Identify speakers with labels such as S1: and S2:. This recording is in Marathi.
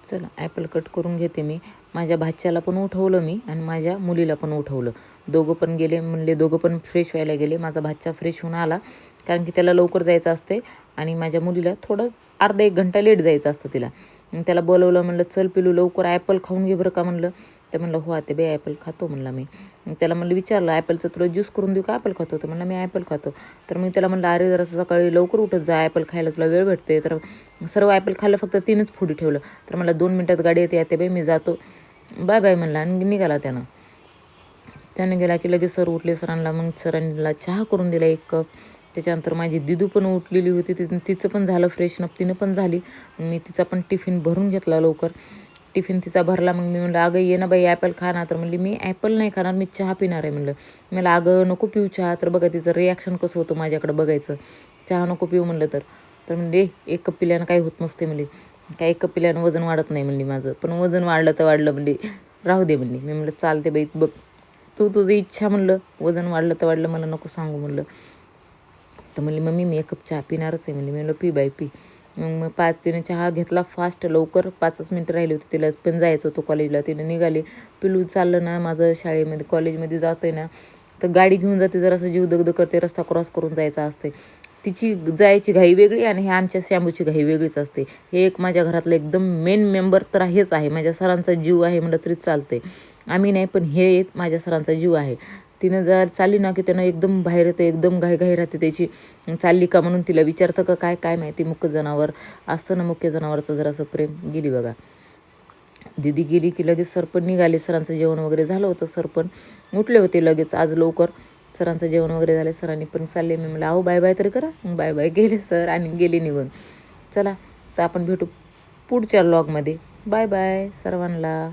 S1: चला ॲपल कट करून घेते मी. माझ्या भाच्याला पण उठवलं मी आणि माझ्या मुलीला पण उठवलं. दोघं पण गेले, म्हणले दोघं पण फ्रेश व्हायला गेले. माझा भाच्या फ्रेश होऊन आला कारण की त्याला लवकर जायचं असते आणि माझ्या मुलीला थोडं अर्धा 1 घंटा लेट जायचं असतं तिला. त्याला बोलवलं, म्हणलं चल पिलू लवकर ॲपल खाऊन घे बरं का म्हणलं. तर म्हणलं हो आते बाई ॲपल खातो म्हणला मी. त्याला म्हणलं विचारलं ॲपलचं तुला ज्यूस करून देऊ का, ॲपल खातो? तर म्हणलं मी ॲपल खातो. तर मी त्याला म्हणलं अरे जरासं सकाळी लवकर उठत जा, ॲपल खायला तुला वेळ भेटते. तर सर्व ॲपल खाल्लं, फक्त 3च फुडी ठेवलं. तर मला 2 मिनटात गाडी येते आते बाई मी जातो, बाय बाय म्हणला आणि निघाला त्यानं गेला की लगेच सर उठले. सरांना मग सरांना चहा करून दिला 1 कप. त्याच्यानंतर माझी दिदू पण उठलेली होती, तिचं पण झालं फ्रेशनअप, तिनं पण झाली. मी तिचा पण टिफिन भरून घेतला लवकर. टिफिन तिचा भरला. मग मी म्हणलं अगं ये ना बाई ॲपल खा ना. तर म्हणली मी ॲपल नाही खाणार, मी चहा पिणार आहे म्हणलं. मला अगं नको पिऊ चहा. तर बघा तिचं रिॲक्शन कसं होतं माझ्याकडं बघायचं. चहा नको पिऊ म्हणलं तर म्हणले 1 कप पिल्यानं काही होत नसते म्हणली. काय 1 कप पिल्यानं वजन वाढत नाही म्हणली माझं. पण वजन वाढलं तर वाढलं म्हणली, राहू दे म्हणली. मी म्हणलं चालते बाई बघ तुझी इच्छा म्हणलं, वजन वाढलं तर वाढलं, मला नको सांगू म्हणलं. तर म्हणली मम्मी मी 1 कप चहा पिणारच आहे म्हणली. मी म्हणलं पी बाई पी. मग 5 तिने चहा घेतला फास्ट लवकर. 5च मिनटं राहिली होती, तिला पण जायचं होतं कॉलेजला. तिने निघाली. पिलू चाललं ना माझं शाळेमध्ये कॉलेजमध्ये जातं आहे ना, तर गाडी घेऊन जाते, जरासं जीव दगदग करते, रस्ता क्रॉस करून जायचा असते. तिची जायची घाई वेगळी आणि ह्या आमच्या शॅम्बूची घाई वेगळीच असते. हे एक माझ्या घरातलं एकदम मेन मेंबर तर हेच आहे. माझ्या सरांचा जीव आहे म्हटलं तरी चालते. आम्ही नाही, पण हे माझ्या सरांचा जीव आहे. तिनं जर चालली ना की त्यानं एकदम बाहेर येते, एकदम घाई राहते त्याची. चालली का म्हणून तिला विचारतं का काय माहिती. मुख्य जनावर असतं ना, मुख्य जनावरचं जरासं प्रेम. गेली बघा दीदी, गेली की लगेच सर पण निघाले. सरांचं जेवण वगैरे झालं होतं, सर पण उठले होते लगेच आज लवकर. सरांचं जेवण वगैरे झाले, सरांनी पण चालले. मी म्हणलं अहो बाय बाय तरी करा. बाय बाय गेले सर आणि गेले निघून. चला तर आपण भेटू पुढच्या व्लॉगमध्ये. बाय बाय सर्वांना.